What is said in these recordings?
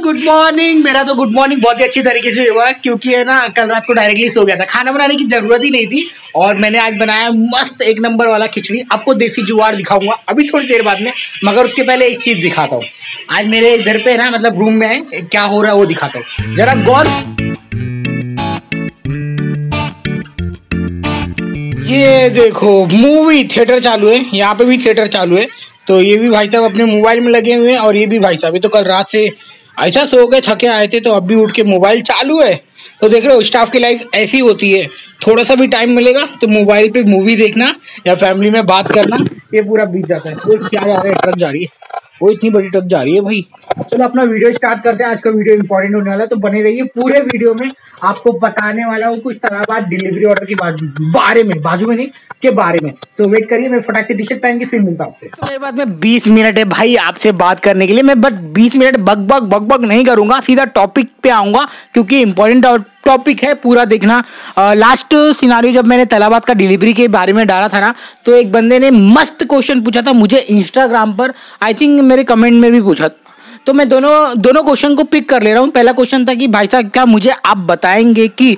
Good morning. मेरा तो good morning बहुत ही अच्छी तरीके से हुआ क्योंकि है ना कल रात को डायरेक्टली सो गया था, खाना बनाने की जरूरत ही नहीं थी। और मैंने आज बनाया मस्त एक नंबर वाला खिचड़ी। आपको देसी जुगाड़ दिखाऊंगा अभी थोड़ी देर बाद में, मगर उसके पहले एक चीज दिखाता हूँ। आज मेरे इधर पे ना मतलब रूम में है क्या हो रहा है वो दिखाता हूँ, जरा गौर। ये देखो मूवी थिएटर चालू है, यहाँ पे भी थिएटर चालू है। तो ये भी भाई साहब अपने मोबाइल में लगे हुए हैं और ये भी भाई साहब, ये तो कल रात से ऐसा सो के थके आए थे तो अब भी उठ के मोबाइल चालू है। तो देख रहे हो स्टाफ की लाइफ ऐसी होती है, थोड़ा सा भी टाइम मिलेगा तो मोबाइल पे मूवी देखना या फैमिली में बात करना, ये पूरा बीत जाता है। वो क्या जा रहा है, ट्रक जा रही है, वो इतनी बड़ी ट्रक जा रही है भाई। चलो अपना वीडियो स्टार्ट करते हैं। आज का वीडियो इंपॉर्टेंट होने वाला है तो बने रहिए। पूरे वीडियो में आपको बताने वाला हूँ कुछ तलाबात डिलीवरी ऑर्डर के बारे में, बाजू में नहीं के बारे में। तो वेट करिए, मैं फटाक से टी शर्ट पहन के फिर मिलता हूँ आपसे। तो मेरे पास में 20 मिनट है भाई आपसे बात करने के लिए। मैं बट 20 मिनट बक नहीं करूंगा, सीधा टॉपिक पे आऊंगा क्योंकि इंपॉर्टेंट टॉपिक है, पूरा देखना। लास्ट सिनारियो जब मैंने तलाबात का डिलीवरी के बारे में डाला था ना, तो एक बंदे ने मस्त क्वेश्चन पूछा था मुझे इंस्टाग्राम पर, आई थिंक मेरे कमेंट में भी पूछा। तो मैं दोनों क्वेश्चन को पिक कर ले रहा हूँ। पहला क्वेश्चन था कि भाई साहब क्या मुझे आप बताएंगे कि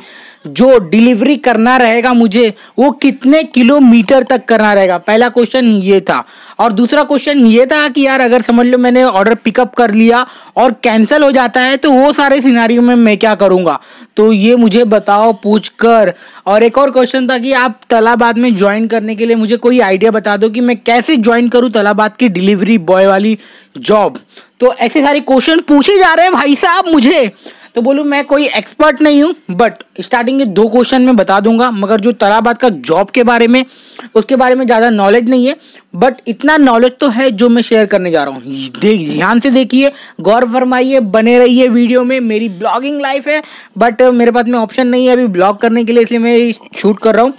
जो डिलीवरी करना रहेगा मुझे वो कितने किलोमीटर तक करना रहेगा। पहला क्वेश्चन ये था। और दूसरा क्वेश्चन ये था कि यार अगर समझ लो मैंने ऑर्डर पिकअप कर लिया और कैंसिल हो जाता है तो वो सारे सिनारियो में मैं क्या करूंगा, तो ये मुझे बताओ पूछ कर। और एक और क्वेश्चन था कि आप तलाबात में ज्वाइन करने के लिए मुझे कोई आइडिया बता दो कि मैं कैसे ज्वाइन करूं तलाबात की डिलीवरी बॉय वाली जॉब। तो ऐसे सारे क्वेश्चन पूछे जा रहे हैं भाई साहब मुझे। तो बोलूं मैं कोई एक्सपर्ट नहीं हूं, बट स्टार्टिंग के 2 क्वेश्चन में बता दूंगा, मगर जो तलाबात का जॉब के बारे में उसके बारे में ज़्यादा नॉलेज नहीं है। बट इतना नॉलेज तो है जो मैं शेयर करने जा रहा हूँ। ध्यान से देखिए, गौर फरमाइए, बने रहिए वीडियो में। मेरी ब्लॉगिंग लाइफ है बट मेरे पास में ऑप्शन नहीं है अभी ब्लॉग करने के लिए, इसलिए मैं शूट कर रहा हूँ।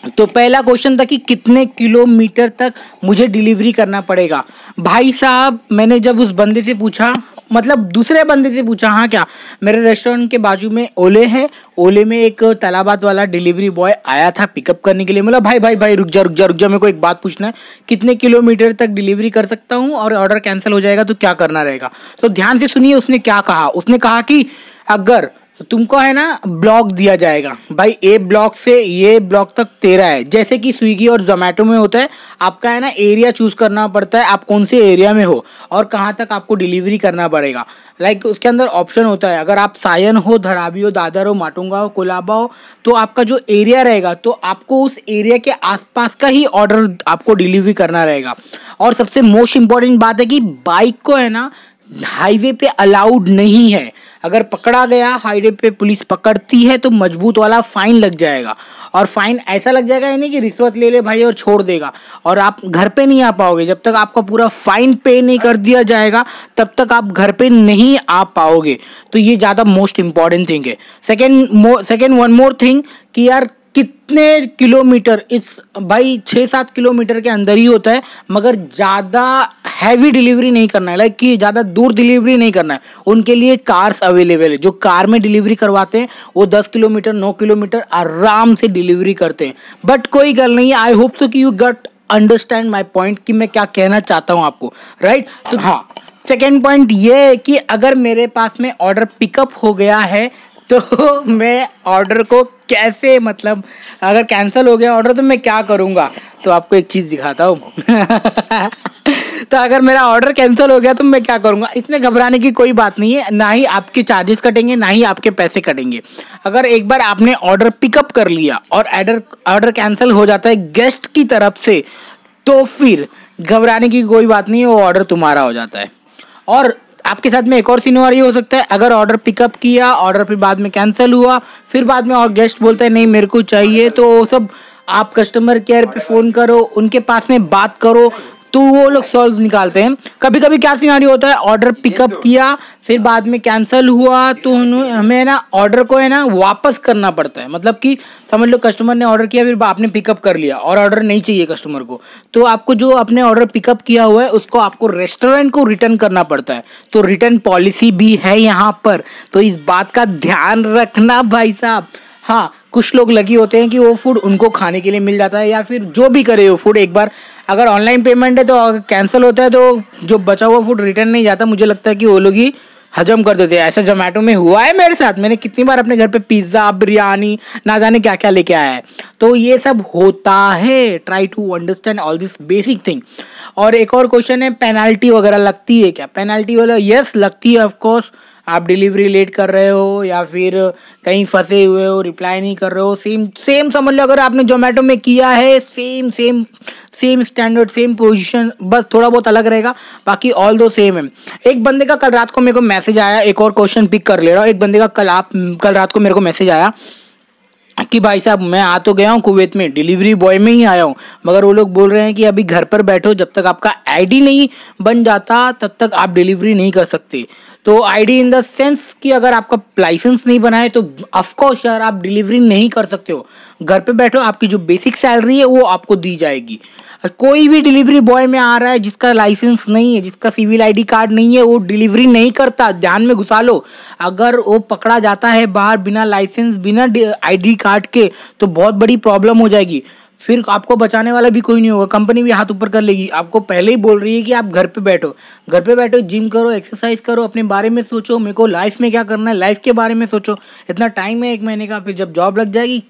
तो पहला क्वेश्चन था कि कितने किलोमीटर तक मुझे डिलीवरी करना पड़ेगा। भाई साहब मैंने जब उस बंदे से पूछा, मतलब दूसरे बंदे से पूछा, हाँ क्या मेरे रेस्टोरेंट के बाजू में ओले है, ओले में एक तलाबात वाला डिलीवरी बॉय आया था पिकअप करने के लिए। मतलब भाई रुक जा मेरे को एक बात पूछना है, कितने किलोमीटर तक डिलीवरी कर सकता हूँ और ऑर्डर कैंसिल हो जाएगा तो क्या करना रहेगा। तो ध्यान से सुनिए उसने क्या कहा। उसने कहा कि अगर तुमको है ना ब्लॉक दिया जाएगा, भाई ए ब्लॉक से ये ब्लॉक तक तेरा है, जैसे कि स्विगी और जोमेटो में होता है, आपका है ना एरिया चूज करना पड़ता है, आप कौन से एरिया में हो और कहाँ तक आपको डिलीवरी करना पड़ेगा। लाइक उसके अंदर ऑप्शन होता है, अगर आप सायन हो, धरावी हो, दादर हो, माटुंगा हो, कोलाबा हो, तो आपका जो एरिया रहेगा तो आपको उस एरिया के आसपास का ही ऑर्डर आपको डिलीवरी करना रहेगा। और सबसे मोस्ट इंपॉर्टेंट बात है कि बाइक को है ना हाईवे पे अलाउड नहीं है। अगर पकड़ा गया, हाईवे पे पुलिस पकड़ती है तो मजबूत वाला फाइन लग जाएगा। और फाइन ऐसा लग जाएगा यानी कि रिश्वत ले ले भाई और छोड़ देगा, और आप घर पे नहीं आ पाओगे। जब तक आपका पूरा फाइन पे नहीं कर दिया जाएगा तब तक आप घर पे नहीं आ पाओगे। तो ये ज़्यादा मोस्ट इंपॉर्टेंट थिंग है। सेकेंड वन मोर थिंग कि यार कितने किलोमीटर, इस भाई 6-7 किलोमीटर के अंदर ही होता है, मगर ज़्यादा हैवी डिलीवरी नहीं करना है, लाइक कि ज़्यादा दूर डिलीवरी नहीं करना है। उनके लिए कार्स अवेलेबल है, जो कार में डिलीवरी करवाते हैं वो 10 किलोमीटर 9 किलोमीटर आराम से डिलीवरी करते हैं। बट कोई गल नहीं है, आई होप सो कि you got understand my point कि मैं क्या कहना चाहता हूँ आपको, राइट। तो हाँ, सेकेंड पॉइंट ये है कि अगर मेरे पास में ऑर्डर पिकअप हो गया है तो मैं ऑर्डर को कैसे, मतलब अगर कैंसिल हो गया ऑर्डर तो मैं क्या करूँगा। तो आपको एक चीज़ दिखाता हूँ तो अगर मेरा ऑर्डर कैंसिल हो गया तो मैं क्या करूँगा। इसमें घबराने की कोई बात नहीं है, ना ही आपके चार्जेस कटेंगे ना ही आपके पैसे कटेंगे। अगर एक बार आपने ऑर्डर पिकअप कर लिया और ऑर्डर कैंसिल हो जाता है गेस्ट की तरफ से, तो फिर घबराने की कोई बात नहीं है, वो ऑर्डर तुम्हारा हो जाता है। और आपके साथ में एक और सिनेरियो हो सकता है, अगर ऑर्डर पिकअप किया, ऑर्डर फिर बाद में कैंसिल हुआ, फिर बाद में और गेस्ट बोलता है नहीं मेरे को चाहिए, तो सब आप कस्टमर केयर पे फ़ोन करो, उनके पास में बात करो, तो वो लोग सॉल्व निकालते हैं। कभी कभी क्या सिनेरियो होता है, ऑर्डर पिकअप किया फिर बाद में कैंसिल हुआ तो हमें ना ऑर्डर को है ना वापस करना पड़ता है। मतलब कि समझ लो कस्टमर ने ऑर्डर किया, फिर आपने पिकअप कर लिया और ऑर्डर नहीं चाहिए कस्टमर को, तो आपको जो अपने ऑर्डर पिकअप किया हुआ है उसको आपको रेस्टोरेंट को रिटर्न करना पड़ता है। तो रिटर्न पॉलिसी भी है यहाँ पर, तो इस बात का ध्यान रखना भाई साहब। हाँ, कुछ लोग लगी होते हैं कि वो फूड उनको खाने के लिए मिल जाता है, या फिर जो भी करे वो फूड, एक बार अगर ऑनलाइन पेमेंट है तो कैंसिल होता है तो जो बचा हुआ फूड रिटर्न नहीं जाता। मुझे लगता है कि वो लोग ही हजम कर देते हैं। ऐसा जोमेटो में हुआ है मेरे साथ, मैंने कितनी बार अपने घर पे पिज्ज़ा, बिरयानी, ना जाने क्या क्या लेके आया है। तो ये सब होता है, try to understand all this basic thing. और एक और क्वेश्चन है, पेनाल्टी वगैरह लगती है क्या? पेनाल्टी वाला यस लगती है ऑफकोर्स। आप डिलीवरी लेट कर रहे हो या फिर कहीं फंसे हुए हो, रिप्लाई नहीं कर रहे हो, सेम सेम समझ लो अगर आपने जोमेटो में किया है, same same same standard, same position, बस थोड़ा बहुत अलग रहेगा, बाकी ऑल दो सेम है। एक बंदे का कल रात को मेरे को मैसेज आया, एक और क्वेश्चन पिक कर ले रहा हूँ। एक बंदे का कल रात को मेरे को मैसेज आया कि भाई साहब मैं आ तो गया हूँ कुवैत में, डिलीवरी बॉय में ही आया हूँ, मगर वो लोग बोल रहे हैं कि अभी घर पर बैठो, जब तक आपका आईडी नहीं बन जाता तब तक आप डिलीवरी नहीं कर सकते। तो आईडी इन द सेंस कि अगर आपका लाइसेंस नहीं बना है तो ऑफकोर्स यार आप डिलीवरी नहीं कर सकते हो। घर पे बैठो, आपकी जो बेसिक सैलरी है वो आपको दी जाएगी। कोई भी डिलीवरी बॉय में आ रहा है जिसका लाइसेंस नहीं है, जिसका सिविल आईडी कार्ड नहीं है, वो डिलीवरी नहीं करता, ध्यान में घुसा लो। अगर वो पकड़ा जाता है बाहर बिना लाइसेंस, बिना आईडी कार्ड के, तो बहुत बड़ी प्रॉब्लम हो जाएगी। फिर आपको बचाने वाला भी कोई नहीं होगा, कंपनी भी हाथ ऊपर कर लेगी। आपको पहले ही बोल रही है कि आप घर पे बैठो, घर पे बैठो, जिम करो, एक्सरसाइज करो, अपने बारे में सोचो, मेरे को लाइफ में क्या करना है, लाइफ के बारे में सोचो। इतना टाइम है 1 महीने का, फिर जब जॉब लग जाएगी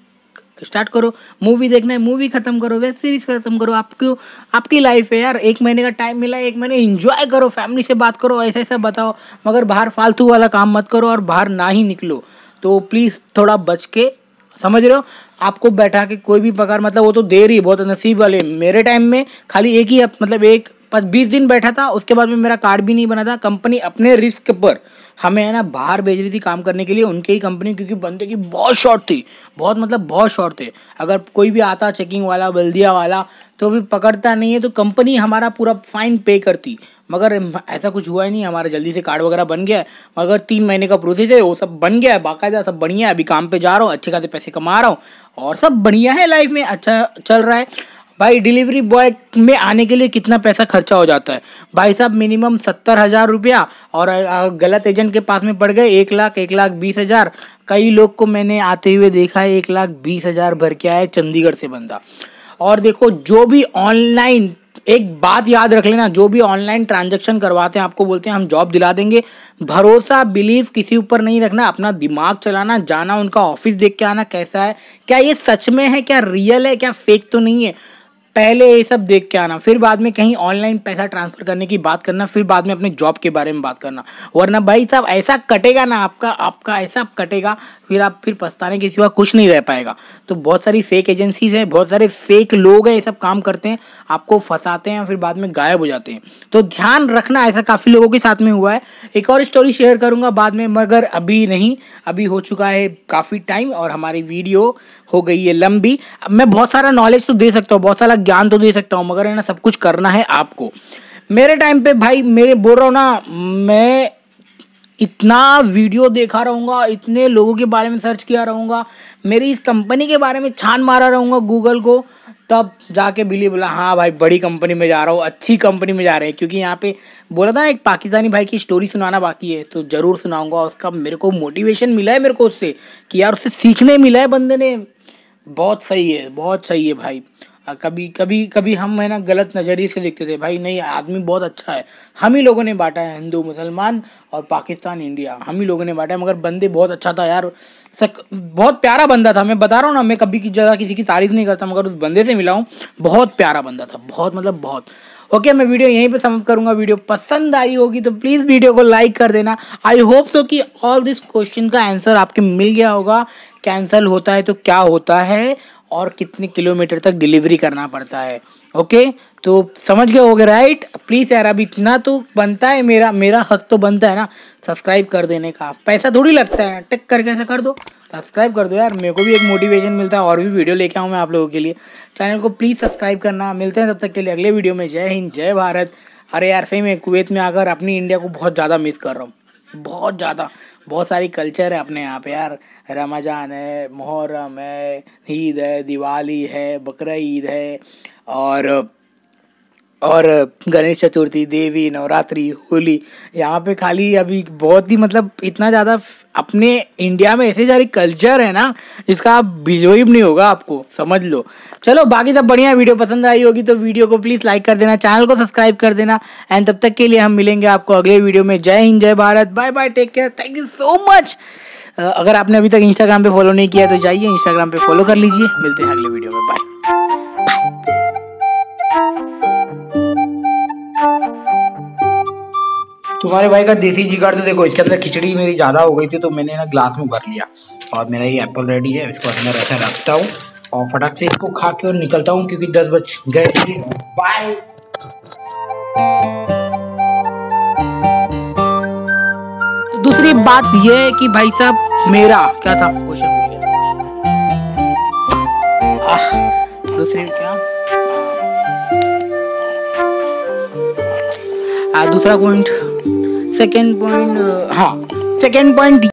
स्टार्ट करो। मूवी देखना है मूवी खत्म करो, वेब सीरीज खत्म करो। आपको आपकी लाइफ है यार, 1 महीने का टाइम मिला है, 1 महीने एंजॉय करो, फैमिली से बात करो, ऐसा ऐसा बताओ, मगर बाहर फालतू वाला काम मत करो और बाहर ना ही निकलो। तो प्लीज थोड़ा बच के, समझ रहे हो? आपको बैठा के कोई भी पगार, मतलब वो तो दे रही है, बहुत नसीब वाले। मेरे टाइम में खाली एक ही मतलब 20 दिन बैठा था, उसके बाद में मेरा कार्ड भी नहीं बना था। कंपनी अपने रिस्क पर हमें है ना बाहर भेज रही थी काम करने के लिए, उनके ही कंपनी, क्योंकि बंदे की बहुत शॉर्ट थी, बहुत मतलब बहुत शॉर्ट थे। अगर कोई भी आता चेकिंग वाला, बल्दिया वाला, तो भी पकड़ता नहीं है तो कंपनी हमारा पूरा फाइन पे करती। मगर ऐसा कुछ हुआ ही नहीं, हमारा जल्दी से कार्ड वगैरह बन गया है। मगर 3 महीने का प्रोसेस है, वो सब बन गया है बाकायदा, सब बढ़िया है। अभी काम पे जा रहा हूँ, अच्छे खासे पैसे कमा रहा हूँ और सब बढ़िया है, लाइफ में अच्छा चल रहा है। भाई डिलीवरी बॉय में आने के लिए कितना पैसा खर्चा हो जाता है भाई साहब? मिनिमम 70,000 रुपया, और गलत एजेंट के पास में पड़ गए 1 लाख, 1,20,000। कई लोग को मैंने आते हुए देखा है, 1,20,000 भर के आया चंडीगढ़ से बंदा। और देखो, जो भी ऑनलाइन, एक बात याद रख लेना, जो भी ऑनलाइन ट्रांजैक्शन करवाते हैं, आपको बोलते हैं हम जॉब दिला देंगे, भरोसा बिलीव किसी ऊपर नहीं रखना, अपना दिमाग चलाना, जाना उनका ऑफिस देख के आना कैसा है, क्या ये सच में है, क्या रियल है, क्या फेक तो नहीं है। पहले ये सब देख के आना, फिर बाद में कहीं ऑनलाइन पैसा ट्रांसफर करने की बात करना, फिर बाद में अपने जॉब के बारे में बात करना। वरना भाई साहब ऐसा कटेगा ना आपका आपका ऐसा कटेगा, फिर आप फिर पछताने के सिवा कुछ नहीं रह पाएगा। तो बहुत सारी फेक एजेंसीज है, बहुत सारे फेक लोग हैं, ये सब काम करते हैं, आपको फंसाते हैं, फिर बाद में गायब हो जाते हैं। तो ध्यान रखना, ऐसा काफ़ी लोगों के साथ में हुआ है। एक और स्टोरी शेयर करूंगा बाद में, मगर अभी नहीं, अभी हो चुका है काफ़ी टाइम और हमारी वीडियो हो गई है लंबी। अब मैं बहुत सारा नॉलेज तो दे सकता हूँ, बहुत सारा ज्ञान तो दे सकता हूँ, मगर है ना सब कुछ करना है आपको। मेरे टाइम पे भाई, मेरे बोल रहा हूँ ना, मैं इतना वीडियो देखा रहूँगा, इतने लोगों के बारे में सर्च किया रहूँगा, मेरी इस कंपनी के बारे में छान मारा रहूँगा गूगल को, तब जाके बिलीव बोला हाँ भाई बड़ी कंपनी में जा रहा हूँ, अच्छी कंपनी में जा रहे हैं। क्योंकि यहाँ पे बोला था ना, एक पाकिस्तानी भाई की स्टोरी सुनाना बाकी है, तो ज़रूर सुनाऊंगा। उसका मेरे को मोटिवेशन मिला है, मेरे को उससे कि यार उससे सीखने मिला है बंदे ने। बहुत सही है, बहुत सही है भाई। कभी कभी कभी हम है ना गलत नज़रिए से देखते थे, भाई नहीं आदमी बहुत अच्छा है। हम ही लोगों ने बांटा है, हिंदू मुसलमान और पाकिस्तान इंडिया, हम ही लोगों ने बांटा है। मगर बंदे बहुत अच्छा था यार, बहुत प्यारा बंदा था। मैं बता रहा हूँ ना, मैं कभी की ज़्यादा किसी की तारीफ नहीं करता, मगर उस बंदे से मिला हूँ, बहुत प्यारा बंदा था, बहुत मतलब बहुत। ओके, मैं वीडियो यहीं पे समाप्त करूंगा। वीडियो पसंद आई होगी तो प्लीज़ वीडियो को लाइक कर देना। आई होप सो कि ऑल दिस क्वेश्चन का आंसर आपके मिल गया होगा। कैंसिल होता है तो क्या होता है और कितने किलोमीटर तक डिलीवरी करना पड़ता है। ओके, तो समझ गए होगे राइट? प्लीज़ यार, अब इतना तो बनता है, मेरा मेरा हक तो बनता है ना सब्सक्राइब कर देने का। पैसा थोड़ी लगता है, टिक करके ऐसा कर दो, सब्सक्राइब कर दो यार, मेरे को भी एक मोटिवेशन मिलता है और भी वीडियो लेके आऊँ मैं आप लोगों के लिए। चैनल को प्लीज़ सब्सक्राइब करना। मिलते हैं तब तक के लिए अगले वीडियो में। जय हिंद, जय भारत। अरे यार सही में कुवैत में आकर अपनी इंडिया को बहुत ज़्यादा मिस कर रहा हूँ, बहुत ज़्यादा। बहुत सारी कल्चर है अपने यहाँ पे यार, रमज़ान है, मुहर्रम है, ईद है, दिवाली है, बकरा ईद है, और और गणेश चतुर्थी, देवी, नवरात्रि, होली, यहाँ पे खाली अभी बहुत ही मतलब इतना ज़्यादा अपने इंडिया में ऐसे सारे कल्चर है ना जिसका आप बिलीव नहीं होगा, आपको समझ लो। चलो बाकी सब बढ़िया। वीडियो पसंद आई होगी तो वीडियो को प्लीज़ लाइक कर देना, चैनल को सब्सक्राइब कर देना। एंड तब तक के लिए हम मिलेंगे आपको अगले वीडियो में। जय हिंद, जय Bharat, bye bye, take care, thank you so much. अगर आपने अभी तक इंस्टाग्राम पे फॉलो नहीं किया तो जाइए इंस्टाग्राम पे फॉलो कर लीजिए। मिलते हैं अगले वीडियो में, बाय। तुम्हारे भाई का देसी जिगर तो देखो, इसके अंदर खिचड़ी मेरी ज़्यादा हो गई थी तो मैंने ना ग्लास में भर लिया और मेरा ये एप्पल रेडी है। इसको अंदर ऐसा रखता हूँ और फटाक से इसको खा के और निकलता हूँ क्योंकि 10 बज गए थे। बाय। दूसरी बात यह है कि भाई साहब मेरा क्या था क्वेश्चन भूल गया। दूसरी क्या दूसरा पॉइंट, सेकेंड पॉइंट, हाँ सेकेंड पॉइंट